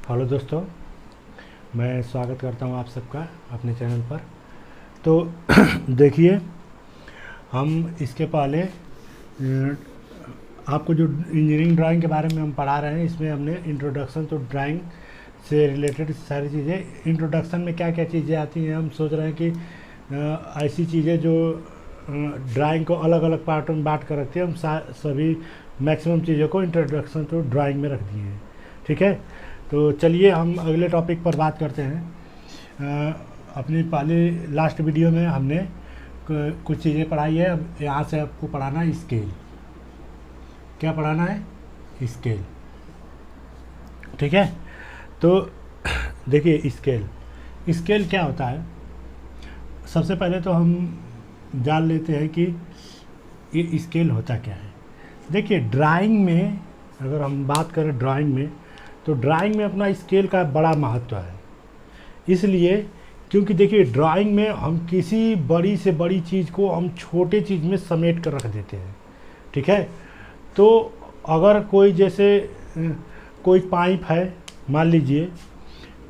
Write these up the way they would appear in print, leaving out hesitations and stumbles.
Hello दोस्तों, मैं स्वागत करता हूं आप सबका अपने चैनल पर। तो देखिए, हम इसके पहले आपको जो इंजीनियरिंग ड्राइंग के बारे में हम पढ़ा रहे हैं, इसमें हमने इंट्रोडक्शन टू ड्राइंग से रिलेटेड सारी चीज़ें, इंट्रोडक्शन में क्या क्या चीज़ें आती हैं, हम सोच रहे हैं कि ऐसी चीज़ें जो ड्राइंग को अलग अलग पार्ट में बांट कर रखती है, हम सभी मैक्सिमम चीज़ों को इंट्रोडक्शन टू ड्राइंग में रख दिए हैं। ठीक है, तो चलिए हम अगले टॉपिक पर बात करते हैं। अपनी पहले लास्ट वीडियो में हमने कुछ चीज़ें पढ़ाई है। अब यहाँ से आपको पढ़ाना है स्केल। क्या पढ़ाना है? स्केल। ठीक है, तो देखिए स्केल क्या होता है। सबसे पहले तो हम जान लेते हैं कि ये स्केल होता क्या है। देखिए, ड्राइंग में अगर हम बात करें ड्राइंग में, तो ड्राइंग में अपना स्केल का बड़ा महत्व है। इसलिए क्योंकि देखिए, ड्राइंग में हम किसी बड़ी से बड़ी चीज़ को हम छोटे चीज़ में समेट कर रख देते हैं। ठीक है, तो अगर कोई जैसे कोई पाइप है, मान लीजिए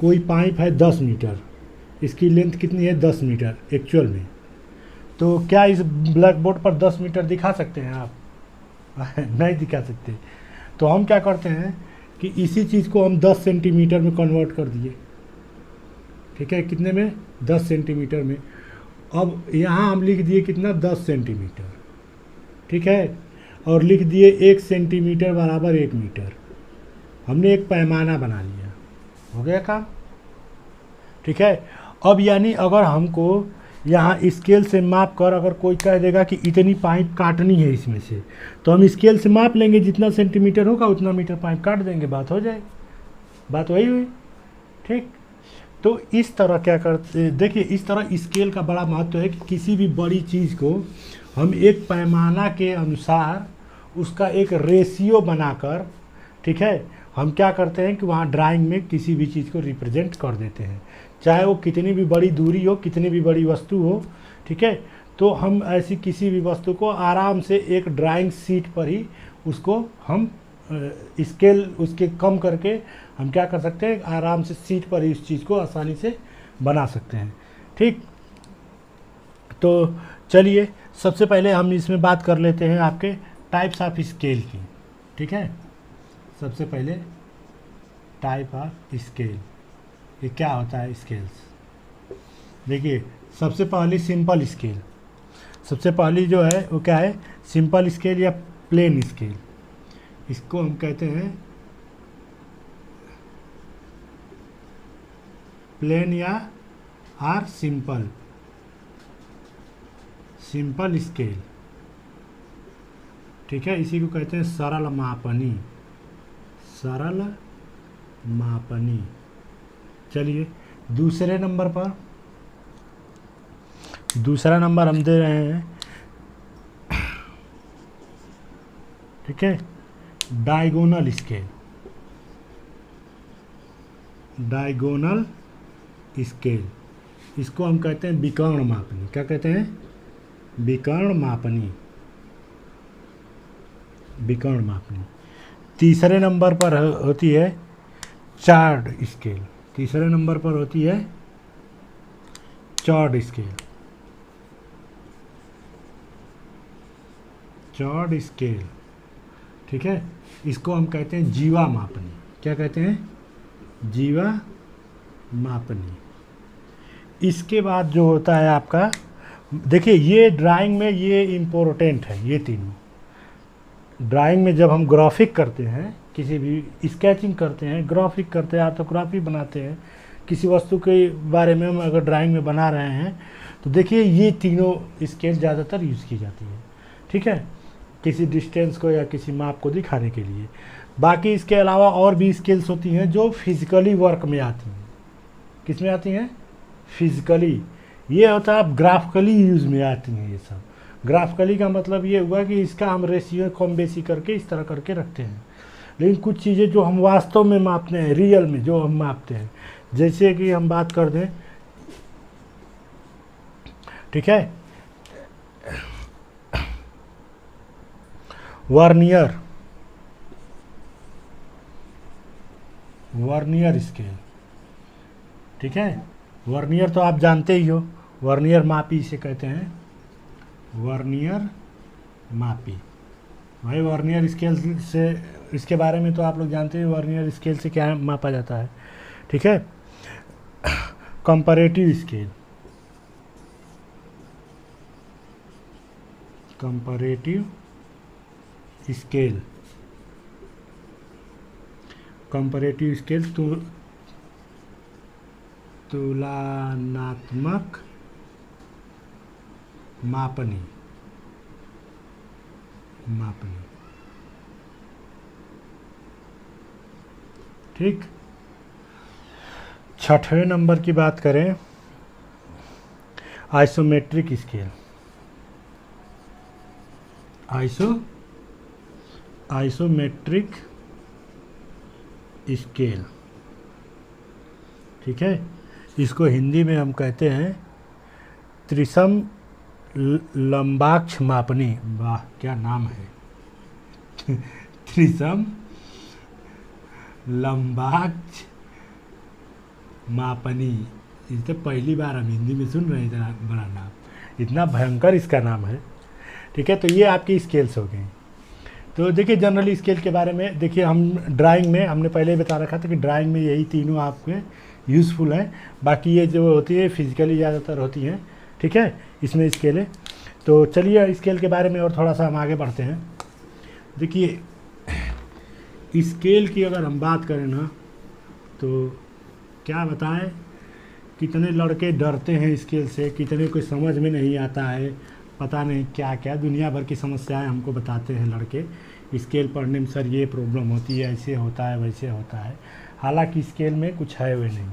कोई पाइप है 10 मीटर, इसकी लेंथ कितनी है? 10 मीटर एक्चुअल में। तो क्या इस ब्लैक बोर्ड पर 10 मीटर दिखा सकते हैं आप? नहीं दिखा सकते। तो हम क्या करते हैं कि इसी चीज़ को हम 10 सेंटीमीटर में कन्वर्ट कर दिए। ठीक है, कितने में? 10 सेंटीमीटर में। अब यहाँ हम लिख दिए कितना? 10 सेंटीमीटर। ठीक है, और लिख दिए 1 सेंटीमीटर बराबर 1 मीटर। हमने एक पैमाना बना लिया, हो गया काम। ठीक है, अब यानी अगर हमको यहाँ स्केल से माप कर अगर कोई कह देगा कि इतनी पाइप काटनी है इसमें से, तो हम स्केल से माप लेंगे, जितना सेंटीमीटर होगा उतना मीटर पाइप काट देंगे, बात हो जाएगी। बात वही हुई। ठीक, तो इस तरह क्या करते, देखिए इस तरह स्केल का बड़ा महत्व है कि किसी भी बड़ी चीज़ को हम एक पैमाना के अनुसार उसका एक रेशियो बनाकर, ठीक है, हम क्या करते हैं कि वहाँ ड्राइंग में किसी भी चीज़ को रिप्रेजेंट कर देते हैं, चाहे वो कितनी भी बड़ी दूरी हो, कितनी भी बड़ी वस्तु हो। ठीक है, तो हम ऐसी किसी भी वस्तु को आराम से एक ड्राइंग शीट पर ही उसको हम स्केल उसके कम करके हम क्या कर सकते हैं, आराम से शीट पर ही इस चीज़ को आसानी से बना सकते हैं। ठीक, तो चलिए सबसे पहले हम इसमें बात कर लेते हैं आपके टाइप्स ऑफ स्केल की। ठीक है, सबसे पहले टाइप ऑफ स्केल, ये क्या होता है स्केल्स। देखिए, सबसे पहली सिंपल स्केल, सबसे पहली जो है वो क्या है? सिंपल स्केल या प्लेन स्केल। इसको हम कहते हैं प्लेन या आर सिंपल स्केल। ठीक है, इसी को कहते हैं सरल मापनी। चलिए दूसरे नंबर पर, दूसरा नंबर हम दे रहे हैं, ठीक है, डायगोनल स्केल। इसको हम कहते हैं विकर्ण मापनी। क्या कहते हैं? विकर्ण मापनी। तीसरे नंबर पर होती है चॉर्ड स्केल। तीसरे नंबर पर होती है चॉर्ड स्केल। ठीक है, इसको हम कहते हैं जीवा मापनी। क्या कहते हैं? जीवा मापनी। इसके बाद जो होता है आपका, देखिए ये ड्राइंग में ये इम्पोर्टेंट है, ये तीनों ड्राइंग में जब हम ग्राफिक करते हैं, किसी भी स्केचिंग करते हैं, ग्राफिक करते हैं, आर्थोग्राफी बनाते हैं, किसी वस्तु के बारे में हम अगर ड्राइंग में बना रहे हैं, तो देखिए ये तीनों स्केल ज़्यादातर यूज़ की जाती है। ठीक है, किसी डिस्टेंस को या किसी माप को दिखाने के लिए। बाकी इसके अलावा और भी स्केल्स होती हैं जो फिजिकली वर्क में आती हैं। किस में आती हैं? फिजिकली। ये होता है, अब ग्राफिकली यूज़ में आती हैं ये सब। ग्राफिकली का मतलब ये हुआ कि इसका हम रेशियो कम बेसी करके इस तरह करके रखते हैं। लेकिन कुछ चीज़ें जो हम वास्तव में मापते हैं, रियल में जो हम मापते हैं, जैसे कि हम बात कर दें, ठीक है, वर्नियर वर्नियर स्केल, ठीक है। वर्नियर तो आप जानते ही हो, वर्नियर मापी इसे कहते हैं, वर्नियर मापी। भाई वर्नियर स्केल से, इसके बारे में तो आप लोग जानते हैं, वर्नियर स्केल से क्या मापा जाता है, ठीक है। Comparative scale, comparative scale, comparative scale तुलनात्मक मापनी, मापनी, ठीक। छठवें नंबर की बात करें, आइसोमेट्रिक स्केल, आइसोमेट्रिक स्केल, ठीक है। इसको हिंदी में हम कहते हैं त्रिसम लंबाक्ष मापनी। वाह क्या नाम है त्रिसम लंबाक्ष मापनी। ये तो पहली बार हम हिंदी में सुन रहे हैं, इतना बड़ा नाम, इतना भयंकर इसका नाम है, ठीक है। तो ये आपकी स्केल्स हो गई। तो देखिए जनरली स्केल के बारे में देखिए, हम ड्राइंग में हमने पहले ही बता रखा था कि ड्राइंग में यही तीनों आपके यूज़फुल हैं, बाकी ये जो होती है फिजिकली ज़्यादातर होती हैं, ठीक है। इसमें स्केल है। तो चलिए स्केल के बारे में और थोड़ा सा हम आगे बढ़ते हैं। देखिए स्केल की अगर हम बात करें ना, तो क्या बताएं, कितने लड़के डरते हैं स्केल से, कितने को समझ में नहीं आता है, पता नहीं क्या क्या दुनिया भर की समस्याएं हमको बताते हैं लड़के। स्केल पढ़ने में सर ये प्रॉब्लम होती है, ऐसे होता है, वैसे होता है। हालांकि स्केल में कुछ है वे नहीं,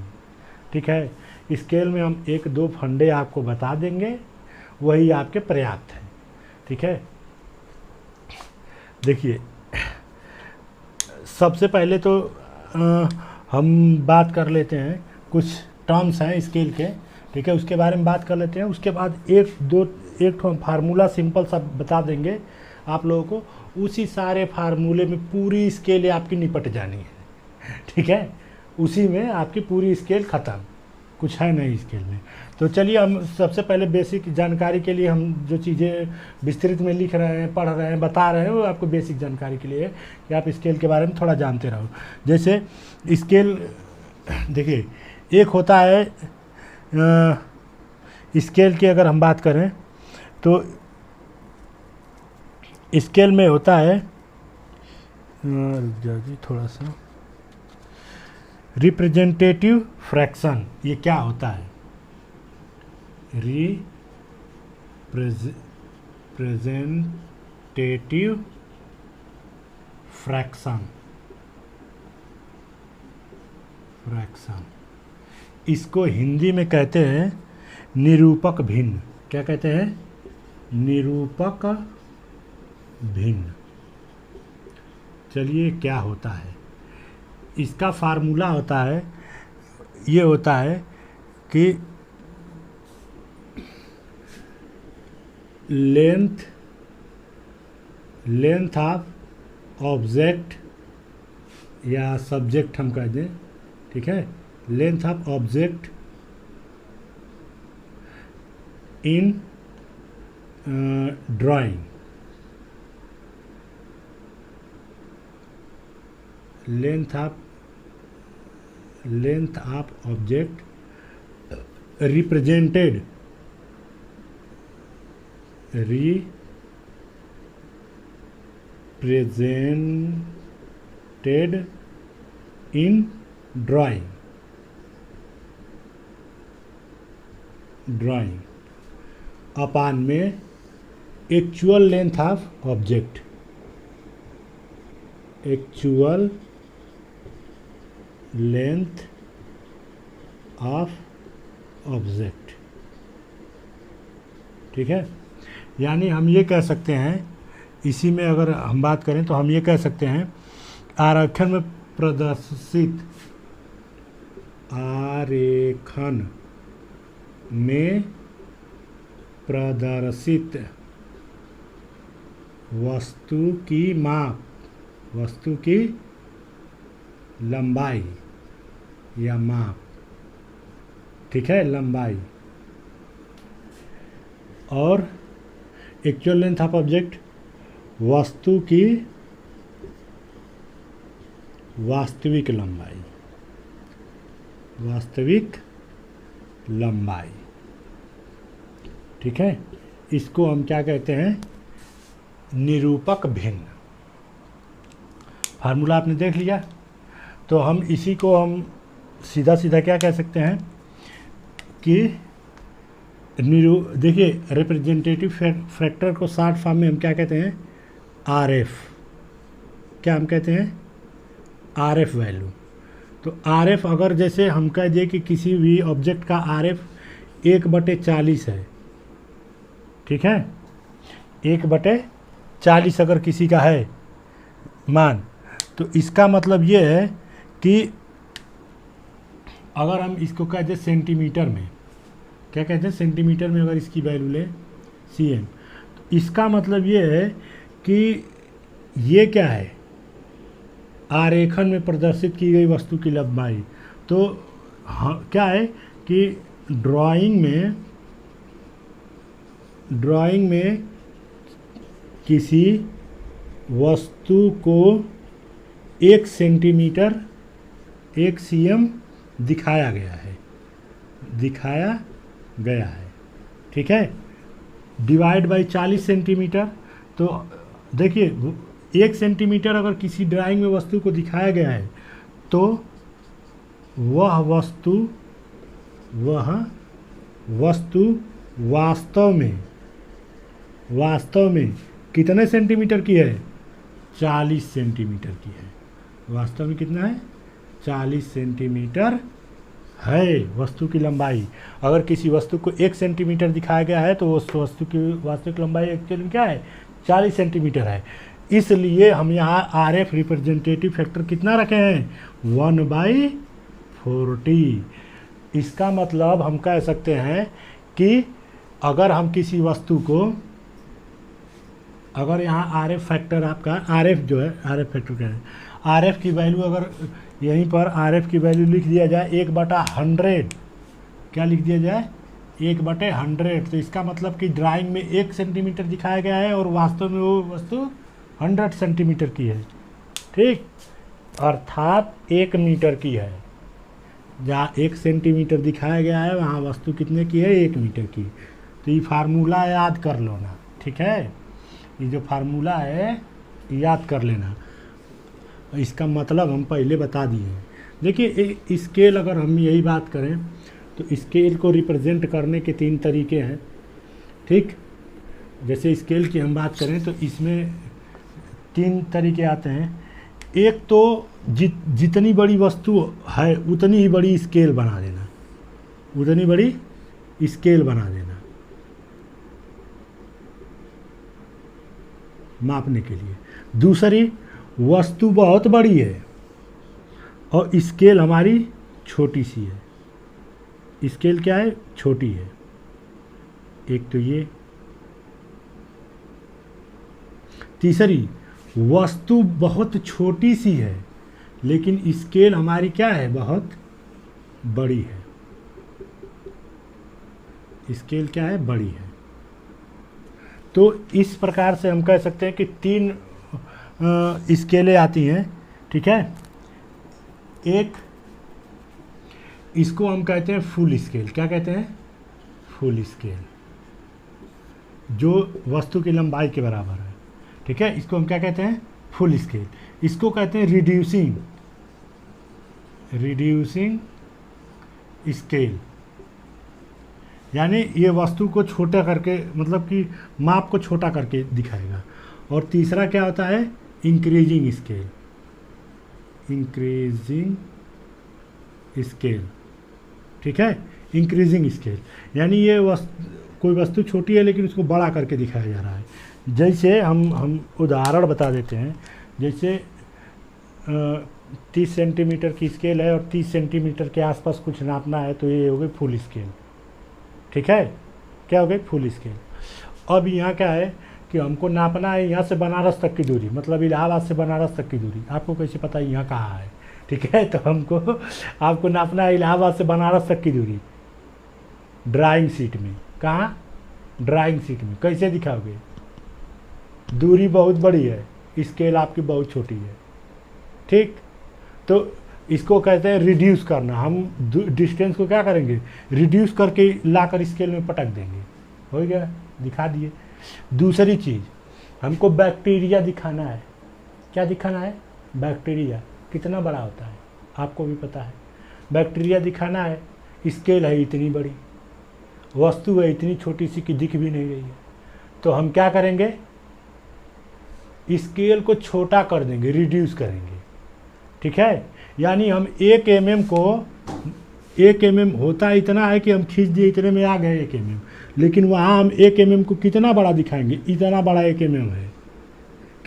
ठीक है। स्केल में हम एक दो फंडे आपको बता देंगे, वही आपके पर्याप्त है, ठीक है। देखिए सबसे पहले तो हम बात कर लेते हैं, कुछ टर्म्स हैं स्केल के, ठीक है, उसके बारे में बात कर लेते हैं। उसके बाद एक फार्मूला सिंपल सा बता देंगे आप लोगों को, उसी सारे फार्मूले में पूरी स्केल आपकी निपट जानी है, ठीक है। उसी में आपकी पूरी स्केल ख़त्म, कुछ है नहीं स्केल में। तो चलिए हम सबसे पहले बेसिक जानकारी के लिए हम जो चीज़ें विस्तृत में लिख रहे हैं, पढ़ रहे हैं, बता रहे हैं, वो आपको बेसिक जानकारी के लिए है कि आप स्केल के बारे में थोड़ा जानते रहो। जैसे स्केल देखिए, एक होता है स्केल की अगर हम बात करें तो स्केल में होता है, जी थोड़ा सा, रिप्रेजेंटेटिव फ्रैक्शन। ये क्या होता है? रिप्रेजेंटेटिव फ्रैक्शन, इसको हिंदी में कहते हैं निरूपक भिन्न। क्या कहते हैं? निरूपक भिन्न। चलिए क्या होता है इसका फार्मूला? होता है, ये होता है कि लेंथ ऑफ ऑब्जेक्ट या सब्जेक्ट हम कह दें, ठीक है, length of object in drawing, length of object represented in drawing upon में actual length of object, actual length of object, ठीक है। यानी हम ये कह सकते हैं, इसी में अगर हम बात करें तो हम ये कह सकते हैं, आरेखन में प्रदर्शित, आरेखन में प्रदर्शित वस्तु की माप, वस्तु की लंबाई, या माप, ठीक है, लंबाई। और एक्चुअल लेंथ ऑफ ऑब्जेक्ट, वस्तु की वास्तविक लंबाई, वास्तविक लंबाई, ठीक है। इसको हम क्या कहते हैं, निरूपक भिन्न। फार्मूला आपने देख लिया, तो हम इसी को हम सीधा सीधा क्या कह सकते हैं कि देखिए रिप्रेजेंटेटिव फैक्टर को शॉर्ट फॉर्म में हम क्या कहते हैं, आरएफ। क्या हम कहते हैं, आरएफ वैल्यू। तो आरएफ अगर जैसे हम कह दिए कि किसी भी ऑब्जेक्ट का आरएफ 1/40 है, ठीक है, 1/40 अगर किसी का है मान, तो इसका मतलब ये है कि अगर हम इसको कहते हैं सेंटीमीटर में, क्या कहते हैं, सेंटीमीटर में अगर इसकी वैल्यू लें cm, तो इसका मतलब ये है कि ये क्या है, आरेखन में प्रदर्शित की गई वस्तु की लंबाई। तो हाँ, क्या है कि ड्राइंग में किसी वस्तु को 1 सेंटीमीटर 1 cm दिखाया गया है, ठीक है, डिवाइड बाई 40 सेंटीमीटर। तो देखिए 1 सेंटीमीटर अगर किसी ड्राइंग में वस्तु को दिखाया गया है, तो वह वस्तु वास्तव में कितने सेंटीमीटर की है, 40 सेंटीमीटर की है। वास्तव में कितना है, 40 सेंटीमीटर है वस्तु की लंबाई। अगर किसी वस्तु को 1 सेंटीमीटर दिखाया गया है, तो उस वस्तु की वास्तविक लंबाई एक्चुअली क्या है, 40 सेंटीमीटर है। इसलिए हम यहाँ आरएफ रिप्रेजेंटेटिव फैक्टर कितना रखे हैं, 1/40। इसका मतलब हम कह सकते हैं कि अगर हम किसी वस्तु को, अगर यहाँ आरएफ फैक्टर आपका, आरएफ जो है, आरएफ फैक्टर क्या है, आरएफ की वैल्यू अगर यहीं पर आरएफ की वैल्यू लिख दिया जाए 1/100, क्या लिख दिया जाए, 1/100, तो इसका मतलब कि ड्राइंग में 1 सेंटीमीटर दिखाया गया है और वास्तव में वो वस्तु 100 सेंटीमीटर की है, ठीक, अर्थात 1 मीटर की है। जहाँ 1 सेंटीमीटर दिखाया गया है वहाँ वस्तु कितने की है, 1 मीटर की। तो ये फार्मूला याद कर लो ना, ठीक है, ये जो फार्मूला है याद कर लेना। इसका मतलब हम पहले बता दिए हैं। देखिए स्केल, अगर हम यही बात करें तो स्केल को रिप्रेजेंट करने के 3 तरीके हैं, ठीक। जैसे स्केल की हम बात करें तो इसमें 3 तरीके आते हैं। एक तो जितनी बड़ी वस्तु है उतनी ही बड़ी स्केल बना देना, उतनी बड़ी स्केल बना देना मापने के लिए। दूसरी, वस्तु बहुत बड़ी है और स्केल हमारी छोटी सी है, स्केल क्या है, छोटी है। एक तो ये। तीसरी, वस्तु बहुत छोटी सी है लेकिन स्केल हमारी क्या है, बहुत बड़ी है, स्केल क्या है, बड़ी है। तो इस प्रकार से हम कह सकते हैं कि 3 स्केलें आती हैं, ठीक है। एक, इसको हम कहते हैं फुल स्केल। क्या कहते हैं, फुल स्केल, जो वस्तु की लंबाई के बराबर है, ठीक है, इसको हम क्या कहते हैं, फुल स्केल। इसको कहते हैं रिड्यूसिंग स्केल, यानी ये वस्तु को छोटा करके, मतलब कि माप को छोटा करके दिखाएगा। और तीसरा क्या होता है, इंक्रीजिंग स्केल, ठीक है, इंक्रीजिंग स्केल, यानी ये कोई वस्तु छोटी है लेकिन उसको बड़ा करके दिखाया जा रहा है। जैसे हम उदाहरण बता देते हैं। जैसे 30 सेंटीमीटर की स्केल है और 30 सेंटीमीटर के आसपास कुछ नापना है, तो ये हो गई फुल स्केल, ठीक है, क्या हो गई, फुल स्केल। अब यहाँ क्या है कि हमको नापना है यहाँ से बनारस तक की दूरी, मतलब इलाहाबाद से बनारस तक की दूरी। आपको कैसे पता है यहाँ कहाँ है, ठीक है, तो हमको आपको नापना है इलाहाबाद से बनारस तक की दूरी ड्राइंग शीट में। कहाँ? ड्राइंग शीट में। कैसे दिखाओगे? दूरी बहुत बड़ी है, स्केल आपकी बहुत छोटी है, ठीक। तो इसको कहते हैं रिड्यूस करना। हम डिस्टेंस को क्या करेंगे? रिड्यूस करके लाकर स्केल में पटक देंगे। हो गया, दिखा दिए। दूसरी चीज़, हमको बैक्टीरिया दिखाना है। क्या दिखाना है? बैक्टीरिया कितना बड़ा होता है आपको भी पता है। बैक्टीरिया दिखाना है, स्केल है इतनी बड़ी, वस्तु है इतनी छोटी सी कि दिख भी नहीं रही है। तो हम क्या करेंगे? स्केल को छोटा कर देंगे, रिड्यूस करेंगे, ठीक है। यानी हम 1 mm को 1 mm होता इतना है कि हम खींच दिए, इतने में आ गए 1 mm, लेकिन वहाँ हम 1 mm को कितना बड़ा दिखाएंगे? इतना बड़ा 1 mm है।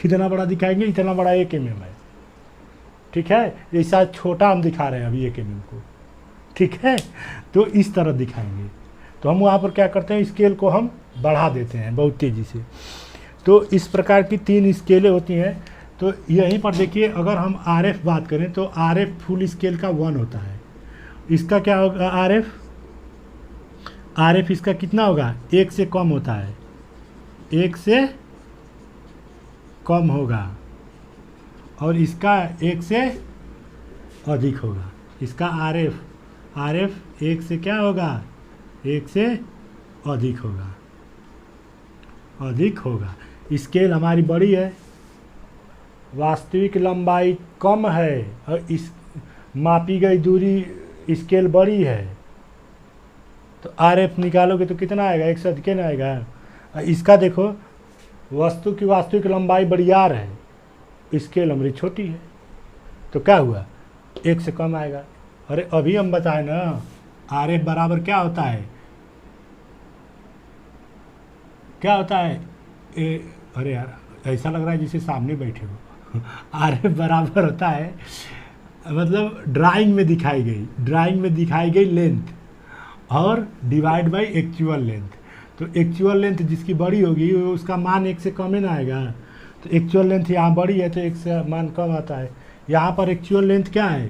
कितना बड़ा दिखाएंगे? इतना बड़ा 1 mm है, ठीक है। ऐसा छोटा हम दिखा रहे हैं अभी 1 mm को, ठीक है। तो इस तरह दिखाएंगे। तो हम वहाँ पर क्या करते हैं? स्केल को हम बढ़ा देते हैं बहुत तेज़ी से। तो इस प्रकार की 3 स्केलें होती हैं। तो यहीं पर देखिए, अगर हम RF बात करें तो RF फुल स्केल का 1 होता है। इसका क्या होगा? RF इसका कितना होगा? 1 से कम होता है, 1 से कम होगा, और इसका 1 से अधिक होगा। इसका RF 1 से क्या होगा? 1 से अधिक होगा, अधिक होगा। स्केल हमारी बड़ी है, वास्तविक लंबाई कम है, और इस मापी गई दूरी स्केल बड़ी है। तो RF निकालोगे तो कितना आएगा? 1 से अधिक ना आएगा। इसका देखो, वस्तु की वास्तविक लंबाई बड़ी R है, स्केल हमारी छोटी है, तो क्या हुआ? 1 से कम आएगा। अरे अभी हम बताए ना, RF बराबर क्या होता है? क्या होता है? अरे यार, ऐसा लग रहा है जैसे सामने बैठे हो। RF बराबर होता है, मतलब ड्राइंग में दिखाई गई लेंथ और डिवाइड बाई एक्चुअल लेंथ। तो एक्चुअल लेंथ जिसकी बड़ी होगी उसका मान 1 से कम ही ना आएगा। तो एक्चुअल लेंथ यहाँ बड़ी है तो 1 से मान कम आता है। यहाँ पर एक्चुअल लेंथ क्या है?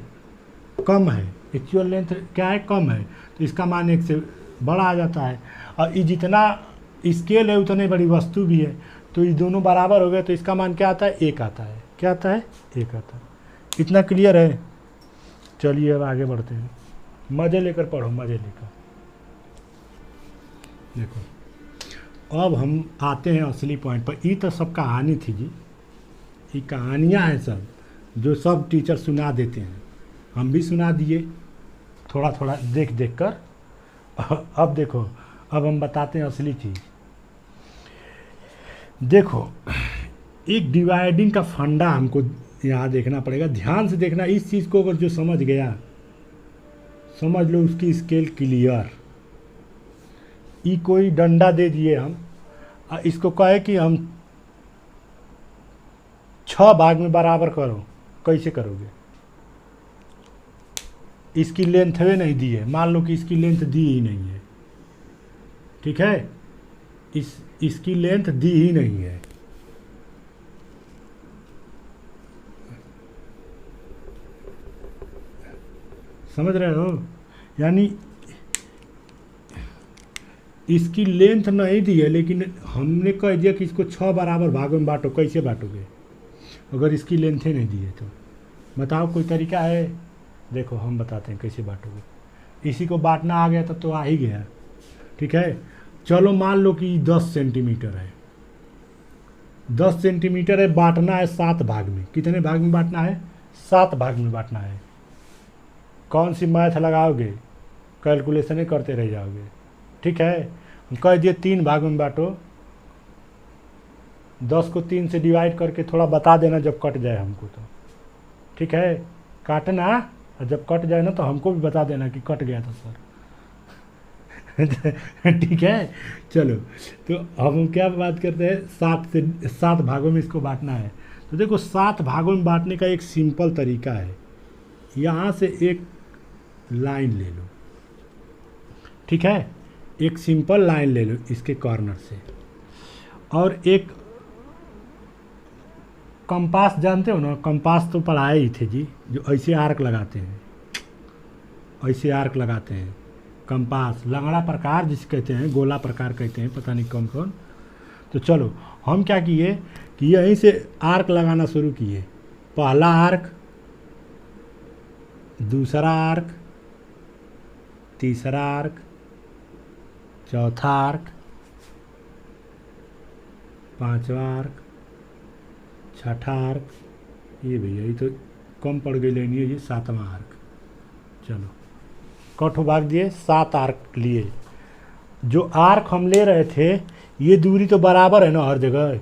कम है। एक्चुअल लेंथ क्या है? कम है, तो इसका मान 1 से बड़ा आ जाता है। और ये जितना स्केल है उतनी बड़ी वस्तु भी है, तो ये दोनों बराबर हो गए, तो इसका मान क्या आता है? 1 आता है। क्या आता है? 1 आता है। इतना क्लियर है? चलिए अब आगे बढ़ते हैं। मज़े लेकर पढ़ो, मज़े लेकर। देखो, अब हम आते हैं असली पॉइंट पर। ये तो सब कहानी थी जी, ये कहानियाँ हैं सब, जो सब टीचर सुना देते हैं, हम भी सुना दिए थोड़ा थोड़ा देख देख कर। अब देखो, अब हम बताते हैं असली चीज़। देखो, एक डिवाइडिंग का फंडा हमको यहाँ देखना पड़ेगा, ध्यान से देखना। इस चीज़ को अगर जो समझ गया, समझ लो उसकी स्केल क्लियर। ये कोई डंडा दे दिए हम, इसको कहे कि हम 6 भाग में बराबर करो, कैसे करोगे? इसकी लेंथ वे नहीं दी है, मान लो कि इसकी लेंथ दी ही नहीं है, ठीक है। इसकी लेंथ दी ही नहीं है, समझ रहे हो? यानी इसकी लेंथ नहीं दी है, लेकिन हमने कह दिया कि इसको 6 बराबर भागों में बांटो। कैसे बांटोगे अगर इसकी लेंथ ही नहीं दी है? तो बताओ, कोई तरीका है? देखो हम बताते हैं कैसे बांटोगे। इसी को बांटना आ गया तो आ ही गया, ठीक है। चलो मान लो कि 10 सेंटीमीटर है, 10 सेंटीमीटर है, बांटना है 7 भाग में। कितने भाग में बांटना है? 7 भाग में बांटना है। कौन सी मैथ लगाओगे? कैलकुलेशन ही करते रह जाओगे, ठीक है। हम कह दिए 3 भागों में बांटो, 10 को 3 से डिवाइड करके थोड़ा बता देना जब कट जाए हमको, तो ठीक है। काटना, और जब कट जाए ना तो हमको भी बता देना कि कट गया था सर। ठीक है। चलो, तो हम क्या बात करते हैं? 7 भागों में इसको बांटना है। तो देखो, 7 भागों में बांटने का एक सिंपल तरीका है। यहाँ से एक लाइन ले लो, ठीक है, एक सिंपल लाइन ले लो इसके कॉर्नर से, और एक कंपास जानते हो ना, कंपास तो पढ़ाए ही थे जी, जो ऐसे आर्क लगाते हैं, ऐसे आर्क लगाते हैं। कंपास लंगड़ा प्रकार जिसे कहते हैं, गोला प्रकार कहते हैं, पता नहीं कौन कौन। तो चलो हम क्या किए कि यहीं से आर्क लगाना शुरू किए। पहला आर्क, दूसरा आर्क, तीसरा आर्क, चौथा आर्क, पांचवा आर्क, छठा आर्क, ये भैया ये तो कम पड़ गई लेनी है, ये सातवां आर्क। चलो कठो भाग दिए, 7 आर्क लिए। जो आर्क हम ले रहे थे ये दूरी तो बराबर है ना हर जगह,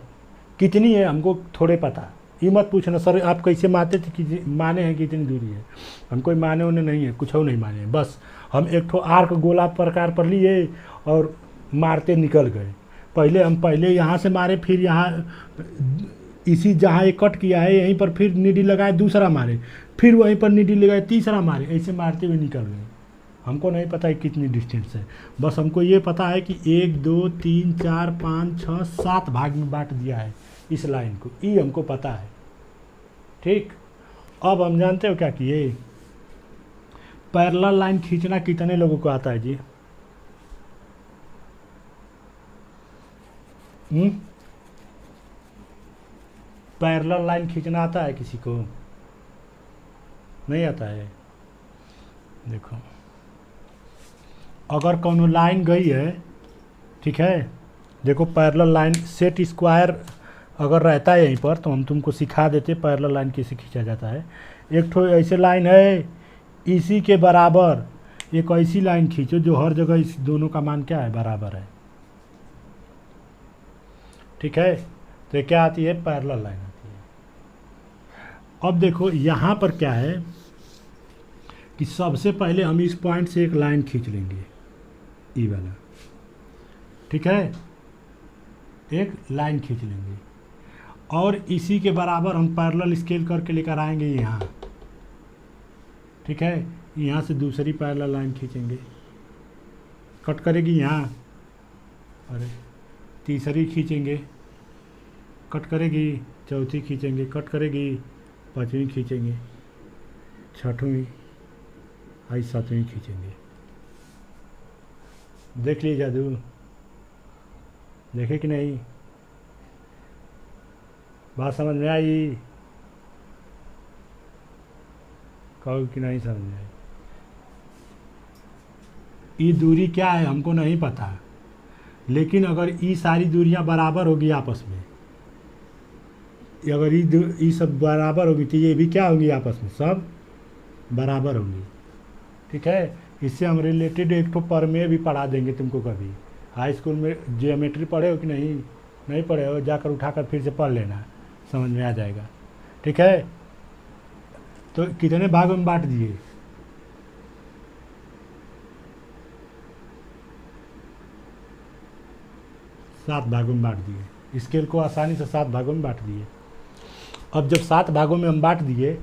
कितनी है हमको थोड़े पता। ये मत पूछना सर आप कैसे मानते थे कि माने हैं कितनी दूरी है, हम कोई माने उन्हें नहीं है, कुछ और नहीं माने हैं। बस हम एक ठो आर्क गोला प्रकार पर लिए और मारते निकल गए। पहले यहाँ से मारे, फिर यहाँ इसी जहाँ ये कट किया है यहीं पर फिर नीडी लगाए, दूसरा मारे, फिर वहीं पर नीडी लगाए, तीसरा मारे, ऐसे मारते हुए निकल गए। हमको नहीं पता है कितनी डिस्टेंस है, बस हमको ये पता है कि 1 2 3 4 5 6 7 भाग में बांट दिया है इस लाइन को, ये हमको पता है। ठीक, अब हम जानते हो क्या किए, पैरेलल लाइन खींचना कितने लोगों को आता है जी? पैरेलल लाइन खींचना आता है किसी को? नहीं आता है। देखो अगर कोनो लाइन गई है, ठीक है, देखो पैरेलल लाइन सेट स्क्वायर अगर रहता है यहीं पर तो हम तुमको सिखा देते पैरेलल लाइन कैसे खींचा जाता है। एक ठो ऐसे लाइन है इसी के बराबर, एक ऐसी लाइन खींचो जो हर जगह इस दोनों का मान क्या है, बराबर है। ठीक है, तो क्या आती है, पैरेलल लाइन आती है। अब देखो यहाँ पर क्या है कि सबसे पहले हम इस पॉइंट से एक लाइन खींच लेंगे, ई वाला, ठीक है, एक लाइन खींच लेंगे और इसी के बराबर हम पैरेलल स्केल करके लेकर आएंगे यहाँ। ठीक है, यहाँ से दूसरी पैरेलल लाइन खींचेंगे, कट करेगी यहाँ, अरे तीसरी खींचेंगे, कट करेगी, चौथी खींचेंगे, कट करेगी, पाँचवीं खींचेंगे, छठवीं, आई सातवीं खींचेंगे। देख लिए जादू, देखे कि नहीं? बात समझ में आई? कहो कि नहीं समझ में आई? ये दूरी क्या है हमको नहीं पता, लेकिन अगर ये सारी दूरियां बराबर होगी आपस में, अगर ये सब बराबर होगी तो ये भी क्या होगी आपस में, सब बराबर होंगी। ठीक है, इससे हम रिलेटेड एक तो प्रमेय भी पढ़ा देंगे तुमको। कभी हाई स्कूल में ज्योमेट्री पढ़े हो कि नहीं? नहीं पढ़े हो, जाकर उठाकर फिर से पढ़ लेना, समझ में आ जाएगा। ठीक है, तो कितने भागों में बांट दिए? सात भागों में बांट दिए। स्केल को आसानी से 7 भागों में बांट दिए। अब जब 7 भागों में हम बांट दिए,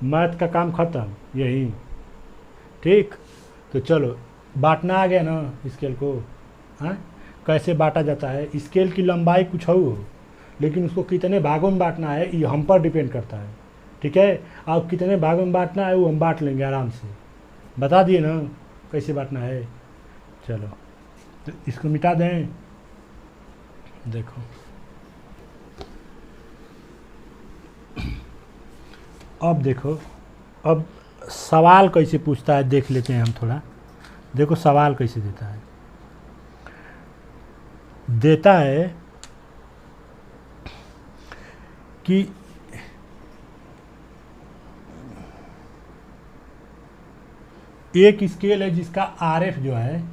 मैथ का काम खत्म यही। ठीक, तो चलो बांटना आ गया ना स्केल को। हाँ, कैसे बांटा जाता है? स्केल की लंबाई कुछ हो, लेकिन उसको कितने भागों में बांटना है ये हम पर डिपेंड करता है। ठीक है, आप कितने भागों में बांटना है वो हम बांट लेंगे आराम से, बता दिए ना कैसे बांटना है। चलो तो इसको मिटा दें। देखो अब देखो, अब सवाल कैसे पूछता है देख लेते हैं हम थोड़ा। देखो सवाल कैसे देता है, देता है कि एक स्केल है जिसका आरएफ जो है,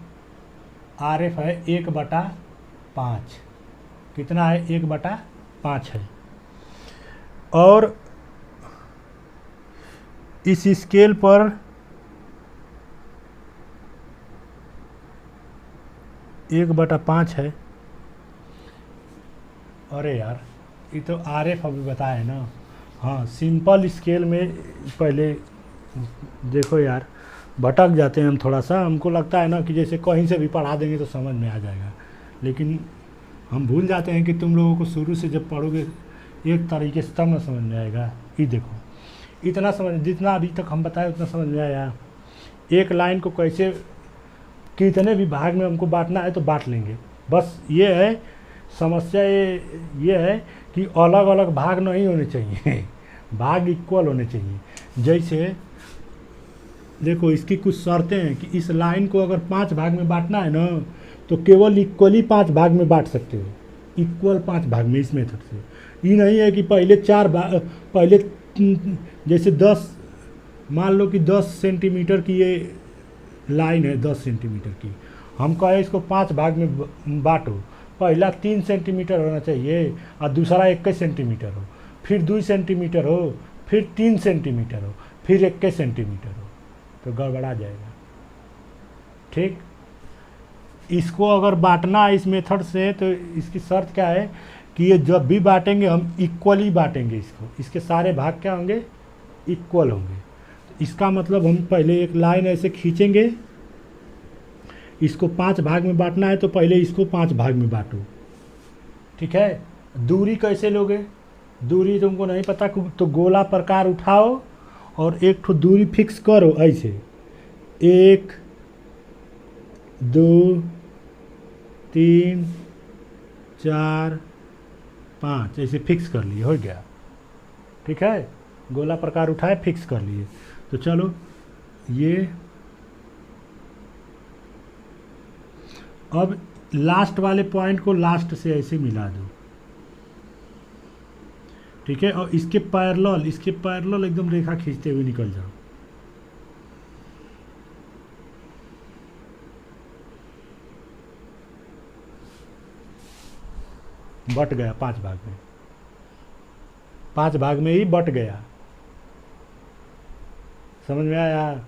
आरएफ है 1/5। कितना है? 1/5 है। और इस स्केल पर एक बटा 5 है। अरे यार ये तो आरएफ अभी बताया है ना। हाँ, सिंपल स्केल में पहले देखो यार, भटक जाते हैं हम थोड़ा सा। हमको लगता है ना कि जैसे कहीं से भी पढ़ा देंगे तो समझ में आ जाएगा, लेकिन हम भूल जाते हैं कि तुम लोगों को शुरू से जब पढ़ोगे एक तरीके से, तब ना समझ में आएगा। ये देखो इतना समझ, जितना अभी तक हम बताए उतना समझ में आया। एक लाइन को कैसे कितने भी भाग में हमको बांटना है तो बांट लेंगे। बस ये है समस्या, ये है कि अलग अलग भाग नहीं होने चाहिए भाग इक्वल होने चाहिए। जैसे देखो इसकी कुछ शर्तें हैं कि इस लाइन को अगर 5 भाग में बांटना है ना तो केवल इक्वली 5 भाग में बांट सकते हो, इक्वल 5 भाग में इस मेथड से। ये नहीं है कि पहले 4 भाग, पहले जैसे 10, मान लो कि 10 सेंटीमीटर की ये लाइन है, 10 सेंटीमीटर की, हम कहें इसको 5 भाग में बांटो। पहला 3 सेंटीमीटर होना चाहिए और दूसरा 21 सेंटीमीटर हो, फिर 2 सेंटीमीटर हो, फिर 3 सेंटीमीटर हो, फिर 21 सेंटीमीटर हो, तो गड़बड़ा जाएगा। ठीक, इसको अगर बांटना है इस मेथड से तो इसकी शर्त क्या है कि ये जब भी बांटेंगे हम इक्वली बांटेंगे इसको, इसके सारे भाग क्या होंगे, इक्वल होंगे। तो इसका मतलब हम पहले एक लाइन ऐसे खींचेंगे, इसको 5 भाग में बांटना है तो पहले इसको 5 भाग में बांटो। ठीक है, दूरी कैसे लोगे, दूरी तुमको नहीं पता तो गोला प्रकार उठाओ और एक ठो दूरी फिक्स करो ऐसे, 1 2 3 4 5 ऐसे फिक्स कर लिए, हो गया। ठीक है, गोला प्रकार उठाए फिक्स कर लिए। तो चलो ये अब लास्ट वाले पॉइंट को लास्ट से ऐसे मिला दो। ठीक है, और इसके पैरेलल एकदम रेखा खींचते हुए निकल जाओ। बट गया 5 भाग में, 5 भाग में ही बट गया। समझ में आया?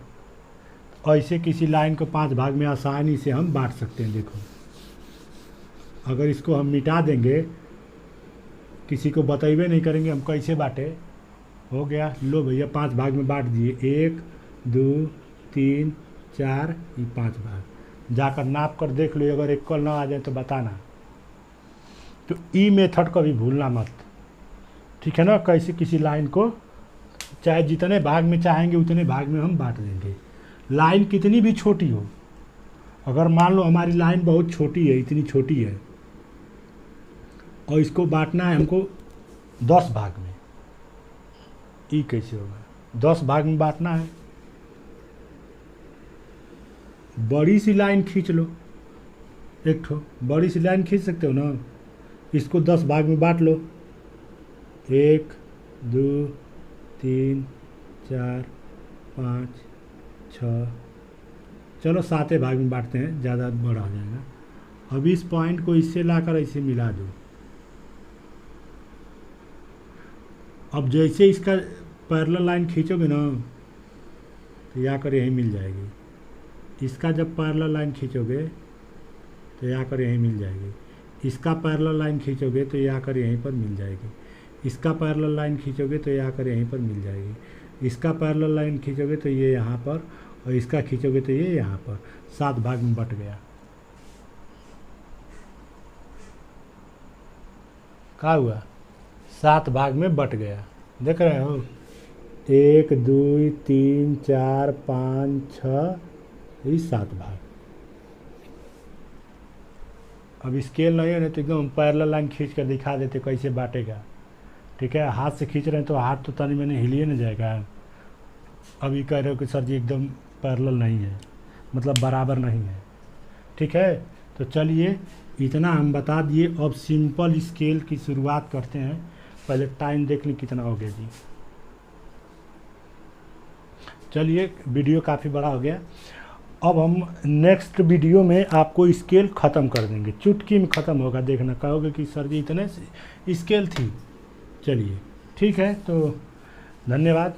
ऐसे किसी लाइन को 5 भाग में आसानी से हम बांट सकते हैं। देखो अगर इसको हम मिटा देंगे, किसी को बतेबे नहीं करेंगे हम कैसे बांटे, हो गया। लो भैया 5 भाग में बांट दिए, 1 2 3 4, ये 5 भाग। जाकर नाप कर देख लो, अगर इक्वल ना आ जाए तो बताना। तो ई मेथड कभी भूलना मत, ठीक है ना। कैसे किसी लाइन को चाहे जितने भाग में चाहेंगे उतने भाग में हम बांट देंगे। लाइन कितनी भी छोटी हो, अगर मान लो हमारी लाइन बहुत छोटी है, इतनी छोटी है, और इसको बांटना है हमको 10 भाग में, ई कैसे होगा? 10 भाग में बांटना है, बड़ी सी लाइन खींच लो, एक ठो बड़ी सी लाइन खींच सकते हो ना। इसको 10 भाग में बांट लो, 1 2 3 4 5 6, चलो 7 भाग में बांटते हैं, ज़्यादा बड़ा हो जाएगा। अब इस पॉइंट को इससे लाकर ऐसे मिला दो। अब जैसे इसका पैरेलल लाइन खींचोगे ना तो यहाँ कर यहीं मिल जाएगी। इसका जब पैरेलल लाइन खींचोगे तो यहाँ कर यहीं मिल जाएगी। इसका पैरेलल लाइन खींचोगे तो यहाँ कर यहीं पर मिल जाएगी। इसका पैरेलल लाइन खींचोगे तो यहाँ कर यहीं पर मिल जाएगी। इसका पैरेलल लाइन खींचोगे तो ये यहाँ पर, और इसका खींचोगे तो ये यहाँ पर। 7 भाग में बट गया। क्या हुआ? 7 भाग में बट गया। देख रहे हो, 1 2 3 4 5 6, ये 7 भाग। अब स्केल नहीं है तो एकदम पैरेलल लाइन खींच कर दिखा देते कैसे बांटेगा। ठीक है, हाथ से खींच रहे हैं तो हाथ तो तनी मैंने हिलिए नहीं जाएगा। अभी कह रहे हो कि सर जी एकदम पैरेलल नहीं है, मतलब बराबर नहीं है। ठीक है, तो चलिए इतना हम बता दिए। अब सिंपल स्केल की शुरुआत करते हैं। पहले टाइम देख लें कितना हो गया जी। चलिए वीडियो काफ़ी बड़ा हो गया। अब हम नेक्स्ट वीडियो में आपको स्केल ख़त्म कर देंगे, चुटकी में ख़त्म होगा। देखना, कहोगे कि सर जी इतने स्केल थी। चलिए ठीक है, तो धन्यवाद।